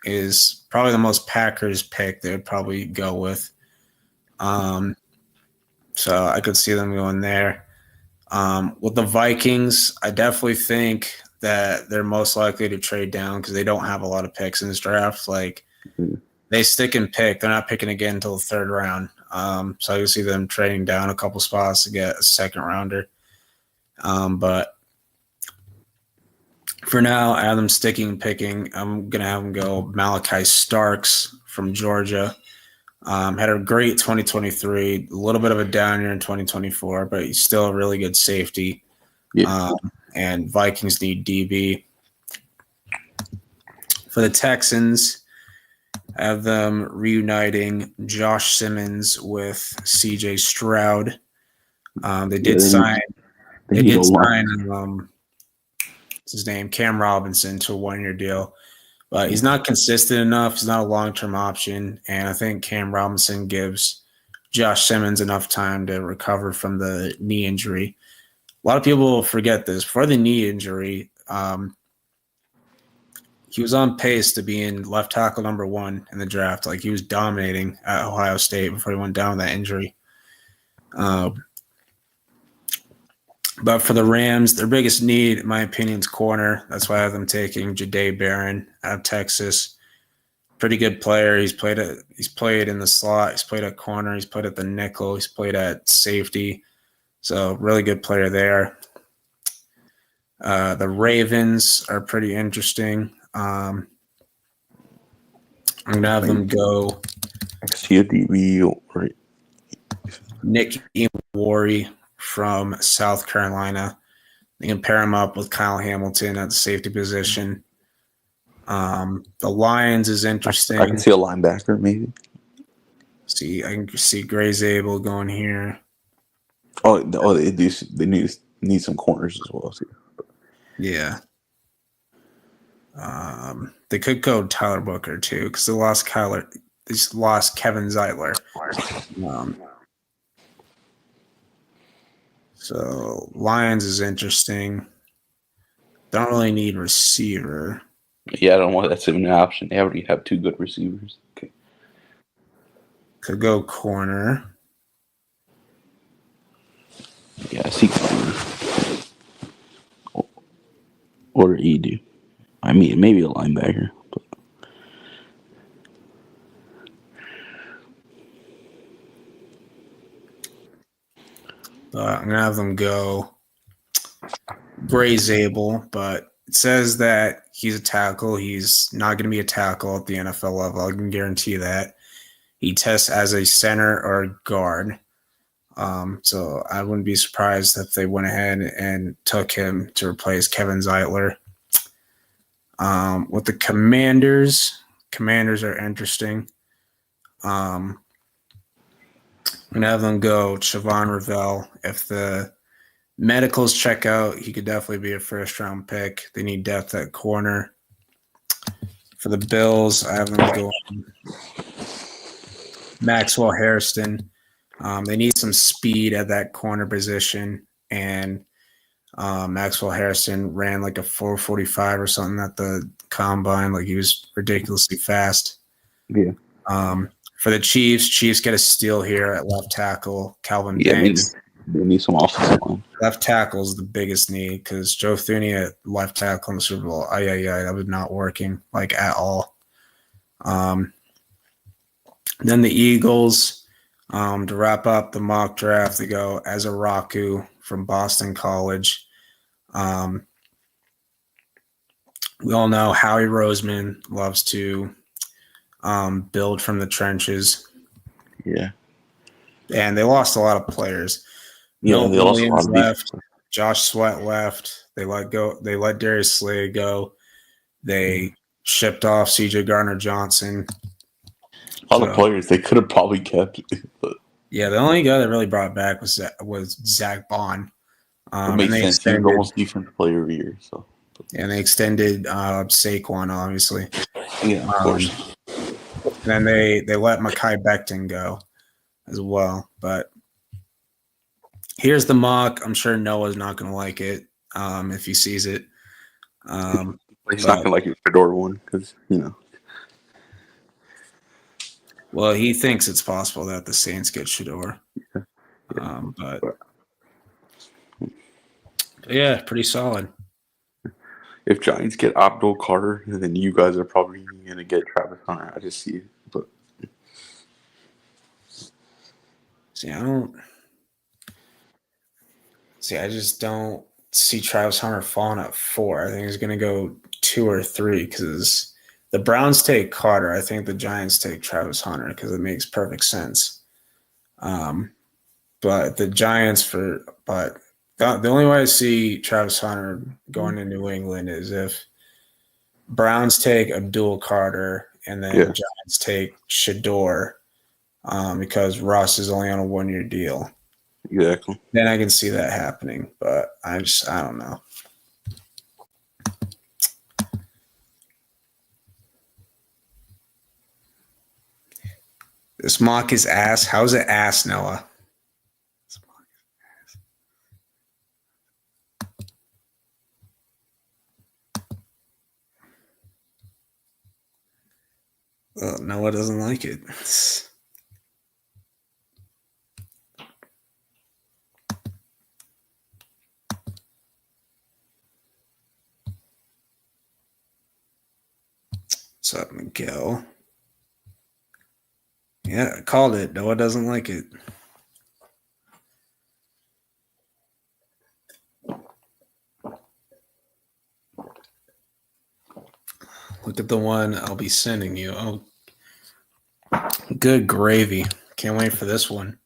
is probably the most Packers pick they would probably go with. So I could see them going there. With the Vikings, I definitely think that they're most likely to trade down because they don't have a lot of picks in this draft. Like they stick and pick. They're not picking again until the third round. So I can see them trading down a couple spots to get a second rounder. But for now, I have them sticking and picking. I'm going to have them go Malachi Starks from Georgia. Had a great 2023, a little bit of a down year in 2024, but he's still a really good safety. Yeah. And Vikings need DB. For the Texans, I have them reuniting Josh Simmons with CJ Stroud. They did sign what's his name, Cam Robinson to a 1-year deal. But he's not consistent enough. He's not a long-term option. And I think Cam Robinson gives Josh Simmons enough time to recover from the knee injury. A lot of people forget this. Before the knee injury, he was on pace to be in left tackle number 1 in the draft. Like he was dominating at Ohio State before he went down with that injury. But for the Rams, their biggest need, in my opinion, is corner. That's why I have them taking Jahdae Barron out of Texas. Pretty good player. He's played in the slot. He's played at corner. He's played at the nickel. He's played at safety. So really good player there. The Ravens are pretty interesting. I'm going to have them go Nick Iwari from South Carolina. They can pair him up with Kyle Hamilton at the safety position. The Lions is interesting. I can see a linebacker maybe. I can see Gray Zabel going here. They need some corners as well. Too. Yeah. They could go Tyler Booker too because they lost Kevin Zeitler. So Lions is interesting. Don't really need receiver. Yeah, I don't know why that's even an option. They already have 2 good receivers. Okay. Could go corner. Yeah, I see corner. Or Edu. I mean, maybe a linebacker. But I'm gonna have them go Gray Zabel, but it says that he's a tackle. He's not going to be a tackle at the NFL level. I can guarantee that. He tests as a center or a guard. So I wouldn't be surprised if they went ahead and took him to replace Kevin Zeitler. With the Commanders are interesting. I'm going to have them go Chavon Ravel. If the medicals check out, he could definitely be a first-round pick. They need depth at corner. For the Bills, I have them going Maxwell Hairston. They need some speed at that corner position, and Maxwell Hairston ran like a 4.45 or something at the combine. Like he was ridiculously fast. Yeah. For the Chiefs get a steal here at left tackle. Calvin Yeah, Banks. they need some offensive line. Left tackle is the biggest need because Joe Thuney at left tackle in the Super Bowl, that was not working like at all. Then the Eagles, to wrap up the mock draft, they go Azaraku from Boston College. We all know Howie Roseman loves to build from the trenches. Yeah. And they lost a lot of players. Yeah, Milt they lost a lot Williams of left. defense. Josh Sweat left. They let Darius Slay go. They shipped off CJ Gardner-Johnson. A lot of players they could have probably kept. But yeah, the only guy that really brought back was Zach Bond. it makes and sense. He was almost defensive player of the year. So. And they extended Saquon, obviously. Yeah, of course. And then they let Mekhi Becton go as well. But here's the mock. I'm sure Noah's not going to like it if he sees it. He's not going to like your Fedora one because, Well, he thinks it's possible that the Saints get Shador. But yeah, pretty solid. If Giants get Abdul Carter, then you guys are probably going to get Travis Hunter. I just see it. But I just don't see Travis Hunter falling at 4. I think he's going to go 2 or 3 because the Browns take Carter. I think the Giants take Travis Hunter because it makes perfect sense. But the Giants the only way I see Travis Hunter going to New England is if Browns take Abdul Carter and then Giants take Shador because Russ is only on a 1-year deal. Exactly. Then I can see that happening, but I don't know. This mock is ass. How's it ass, Noah? Well, Noah doesn't like it. What's up, Miguel? Yeah, I called it. Noah doesn't like it. Look at the one I'll be sending you. Oh, good gravy. Can't wait for this one.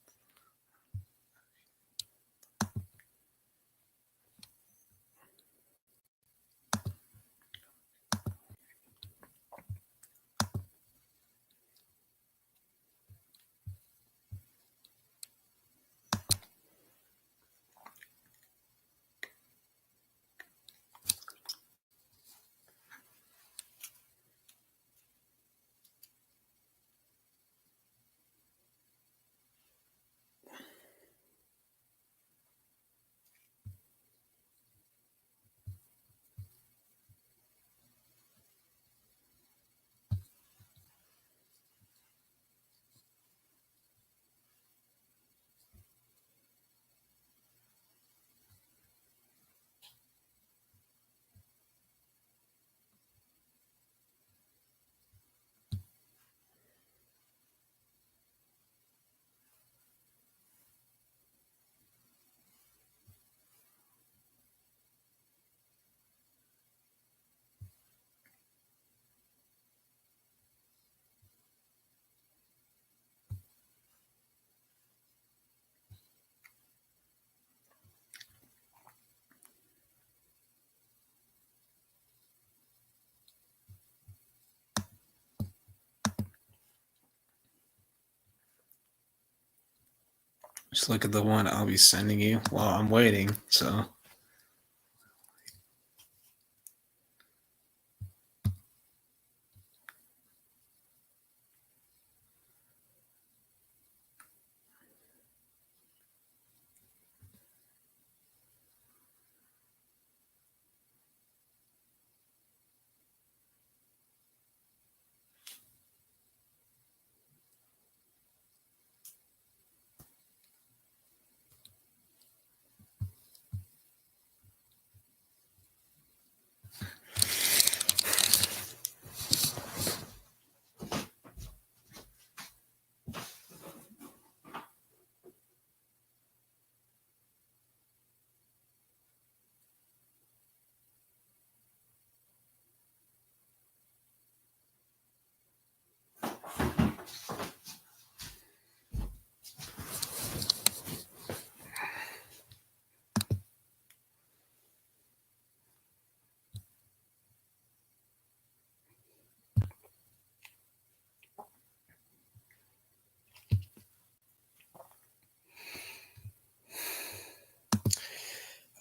Just look at the one I'll be sending you while I'm waiting. So.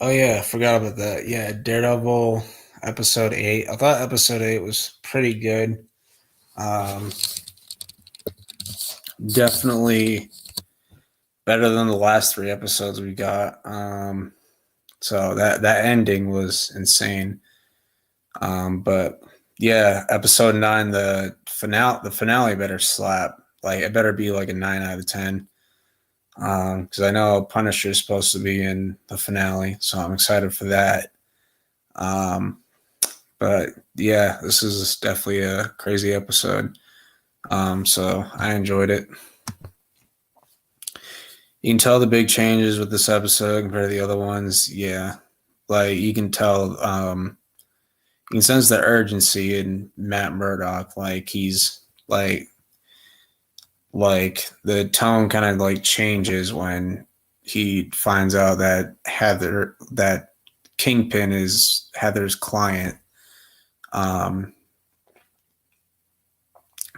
Oh yeah, I forgot about that. Yeah, Daredevil episode 8. I thought episode 8 was pretty good. Um, Definitely better than the last 3 episodes we got. So that ending was insane. But yeah, episode 9, the finale better slap. Like it better be like a 9 out of 10. Because I know Punisher is supposed to be in the finale, so I'm excited for that. Um, but yeah, this is definitely a crazy episode. So I enjoyed it. You can tell the big changes with this episode compared to the other ones. Yeah, like you can tell. You can sense the urgency in Matt Murdock. Like he's like the tone kind of like changes when he finds out that Kingpin is Heather's client, um,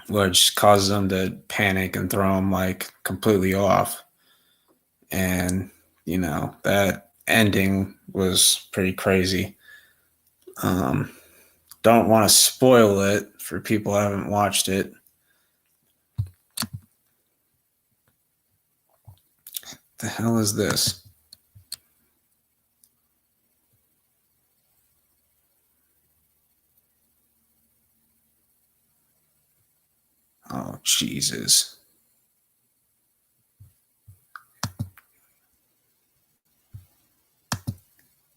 which causes him to panic and throw him like completely off. And that ending was pretty crazy. Um, don't want to spoil it for people who haven't watched it. The hell is this? Oh, Jesus.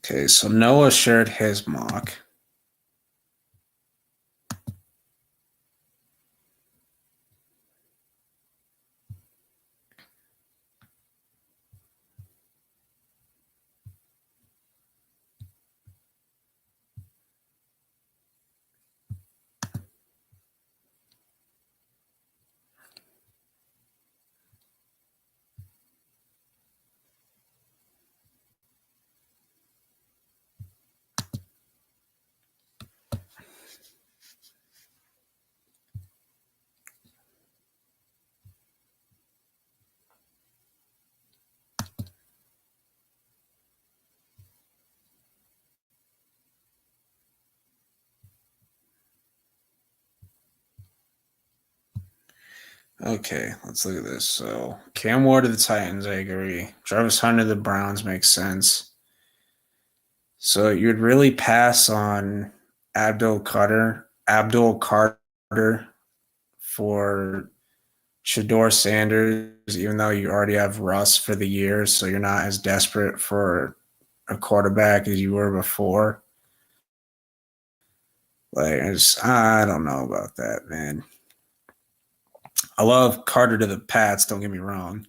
Okay, so Noah shared his mock. Okay, let's look at this. So Cam Ward to the Titans, I agree. Travis Hunter to the Browns makes sense. So you'd really pass on Abdul Carter for Shador Sanders, even though you already have Russ for the year, so you're not as desperate for a quarterback as you were before. Like, I don't know about that, man. I love Carter to the Pats, don't get me wrong.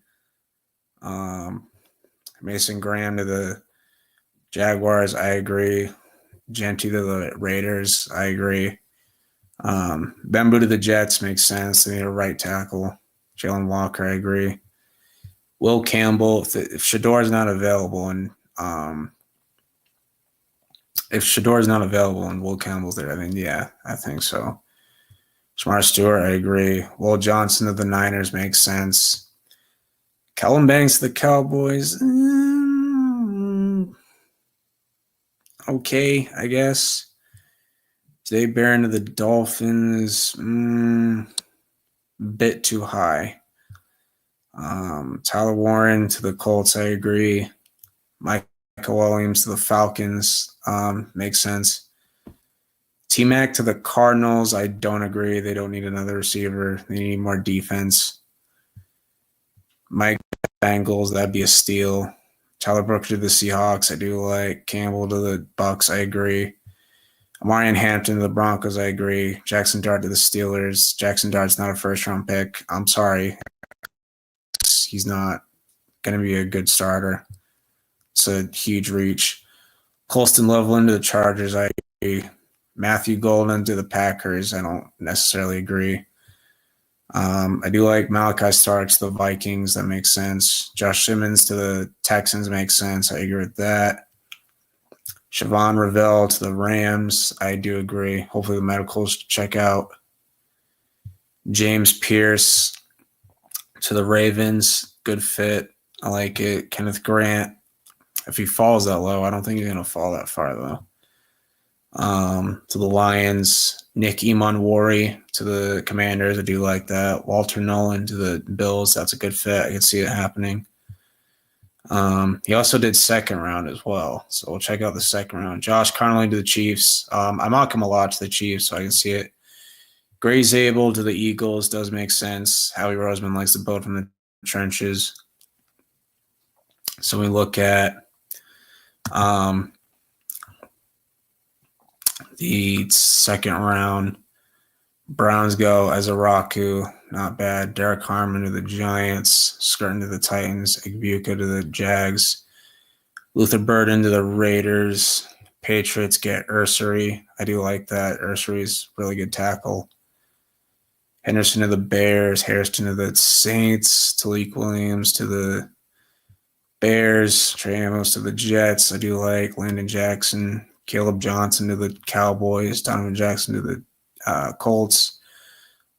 Mason Graham to the Jaguars, I agree. Genty to the Raiders, I agree. Bamboo to the Jets makes sense. They need a right tackle. Jalen Walker, I agree. Will Campbell, if Shador's not available, and if Shador's not available and Will Campbell's there, then yeah, I think so. Shamar Stewart, I agree. Will Johnson of the Niners makes sense. Kellen Banks to the Cowboys. Okay, I guess. Jay Barron to the Dolphins. Bit too high. Tyler Warren to the Colts, I agree. Michael Williams to the Falcons, makes sense. T-Mac to the Cardinals, I don't agree. They don't need another receiver. They need more defense. Mike Bengals, that'd be a steal. Tyler Brooker to the Seahawks, I do like. Campbell to the Bucks, I agree. Amarian Hampton to the Broncos, I agree. Jackson Dart to the Steelers. Jackson Dart's not a first-round pick. I'm sorry. He's not going to be a good starter. It's a huge reach. Colston Loveland to the Chargers, I agree. Matthew Golden to the Packers, I don't necessarily agree. I do like Malachi Starks to the Vikings. That makes sense. Josh Simmons to the Texans makes sense. I agree with that. Siobhan Ravel to the Rams. I do agree. Hopefully the medicals check out. James Pierce to the Ravens. Good fit. I like it. Kenneth Grant. If he falls that low, I don't think he's going to fall that far, though. To the Lions. Nick Emonwari to the Commanders. I do like that. Walter Nolan to the Bills. That's a good fit. I can see it happening. He also did second round as well. So we'll check out the second round. Josh Connolly to the Chiefs. I mock him a lot to the Chiefs, so I can see it. Gray Zabel to the Eagles does make sense. Howie Roseman likes to build from the trenches. So we look at the second round. Browns go as Araku, not bad. Derek Harmon to the Giants, skirting to the Titans. Igbuka to the Jags. Luther Burden to the Raiders. Patriots get Ursery. I do like that. Ursery's really good tackle. Henderson to the Bears. Harrison to the Saints. Talik Williams to the Bears. Trey Amos to the Jets. I do like Landon Jackson. Caleb Johnson to the Cowboys. Donovan Jackson to the Colts.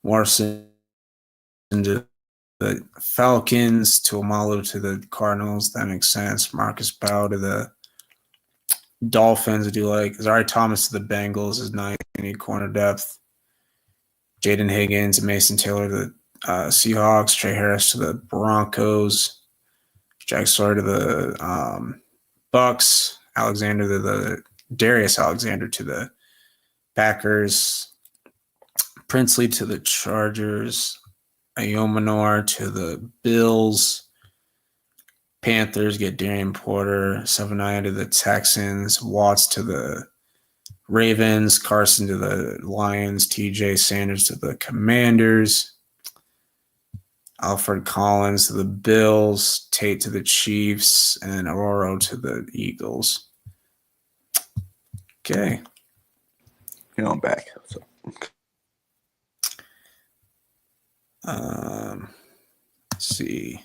Morrison to the Falcons. Tuamalu to the Cardinals. That makes sense. Marcus Bow to the Dolphins. I do like. Zari Thomas to the Bengals is nice. They need corner depth. Jaden Higgins and Mason Taylor to the Seahawks. Trey Harris to the Broncos. Jack Sawyer to the Bucks. Alexander to the Darius Alexander to the Packers. Princely to the Chargers. Ayomanor to the Bills. Panthers get Darian Porter. 7-9 to the Texans. Watts to the Ravens. Carson to the Lions. TJ Sanders to the Commanders. Alfred Collins to the Bills. Tate to the Chiefs. And Aurora to the Eagles. Okay. I'm back. So. Let's see.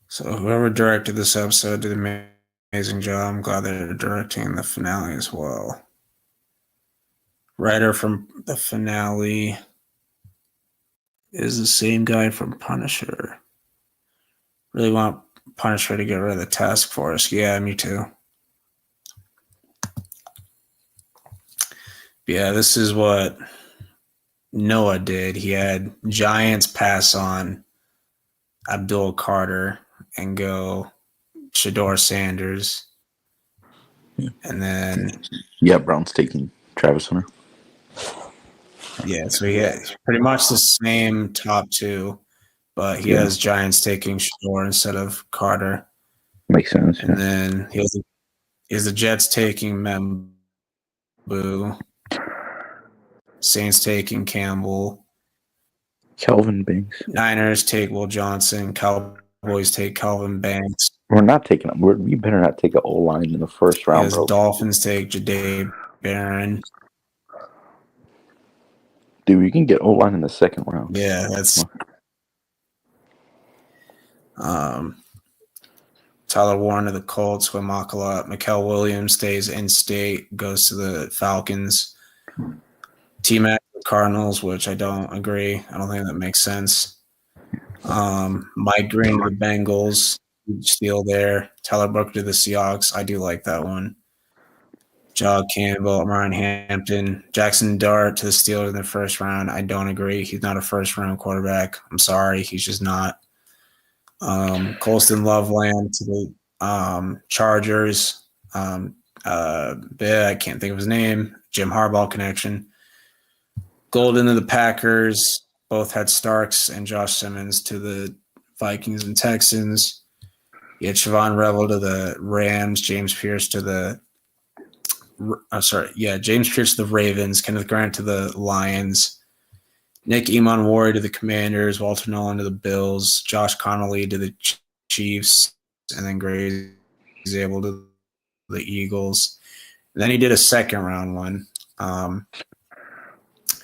So whoever directed this episode did an amazing job. I'm glad they're directing the finale as well. Writer from the finale is the same guy from Punisher. Really want Punisher to get rid of the task force. Yeah, me too. Yeah, this is what Noah did. He had Giants pass on Abdul Carter and go Shador Sanders. Yeah. And then Brown's taking Travis Hunter. Yeah, so he had pretty much the same top two, but he has Giants taking Shador instead of Carter. Makes sense. And then he has the Jets taking Membu. Saints taking Campbell. Calvin Banks. Niners take Will Johnson. Cowboys take Calvin Banks. We're not taking him. We better not take an O-line in the first round, bro. Dolphins take Jahdae Barron. Dude, you can get O-line in the second round. Yeah, that's Tyler Warren to the Colts. Wimakala. Mikael Williams stays in state, goes to the Falcons. T-Mac to the Cardinals, which I don't agree. I don't think that makes sense. Mike Green to the Bengals. Steal there. Tyler Booker to the Seahawks. I do like that one. Jog Campbell, Ryan Hampton, Jackson Dart to the Steelers in the first round. I don't agree. He's not a first-round quarterback. I'm sorry. He's just not. Colston Loveland to the Chargers. I can't think of his name. Jim Harbaugh connection. Golden to the Packers. Both had Starks and Josh Simmons to the Vikings and Texans. You had Siobhan Revel to the Rams. James Pierce to the James Pierce to the Ravens. Kenneth Grant to the Lions. Nick Eamon-Ward to the Commanders, Walter Nolan to the Bills, Josh Connolly to the Chiefs, and then Gray's able to the Eagles. And then he did a second-round one.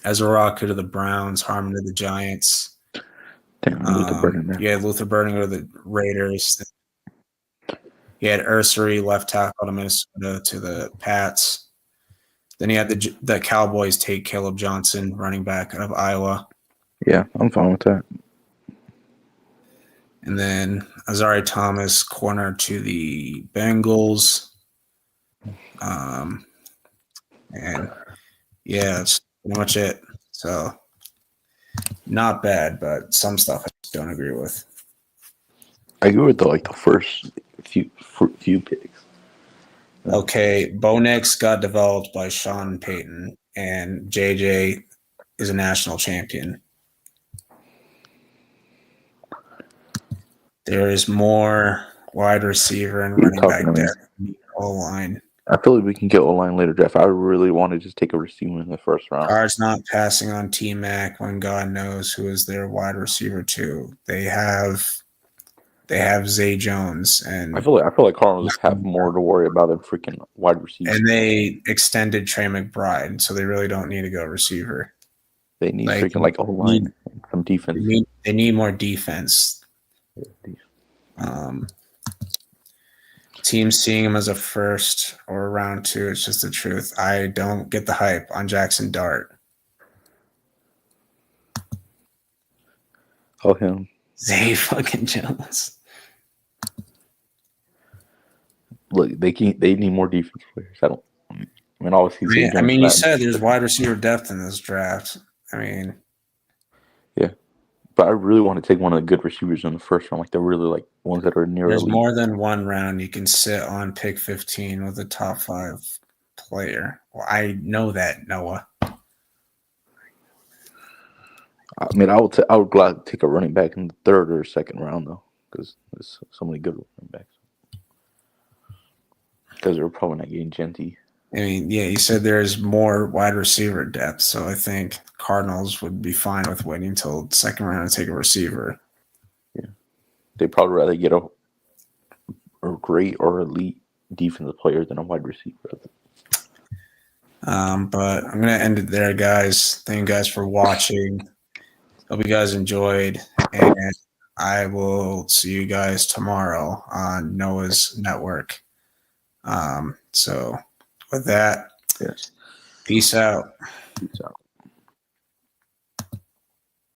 Ezra to the Browns, Harmon to the Giants. Damn, Luther Burden there. Yeah, Luther Burden to the Raiders. He had Ursary left tackle to Minnesota to the Pats. Then he had the Cowboys take Caleb Johnson, running back out of Iowa. Yeah, I'm fine with that. And then Azari Thomas, corner to the Bengals. And yeah, that's pretty much it. So not bad, but some stuff I just don't agree with. I agree with the first few picks. Okay, Bo Nix got developed by Sean Payton, and JJ is a national champion. There is more wide receiver and running back depth in the O-line. I feel like we can get O-line later draft. I really want to just take a receiver in the first round. Cards not passing on T-Mac when God knows who is their wide receiver too. They have Zay Jones, and I feel like Cardinals have more to worry about than freaking wide receiver. And they extended Trey McBride, so they really don't need to go receiver. They need freaking O-line, some defense. They need more defense. Teams seeing him as a first or a round two, it's just the truth. I don't get the hype on Jackson Dart. Oh, him. Zay fucking Jones. Look, they need more defense players. Obviously, you said there's wide receiver depth in this draft. Yeah, but I really want to take one of the good receivers in the first round, the really ones that are near. There's more than one round you can sit on pick 15 with a top 5 player. Well, I know that, Noah. I would gladly take a running back in the third or second round though, because there's so many good running backs. Because they're probably not getting Genty. You said there's more wide receiver depth, so I think Cardinals would be fine with waiting until the second round to take a receiver. Yeah, they'd probably rather get a great or elite defensive player than a wide receiver. But I'm going to end it there, guys. Thank you guys for watching. Hope you guys enjoyed, and I will see you guys tomorrow on Noah's Network. So with that, yes. Peace out. Peace out.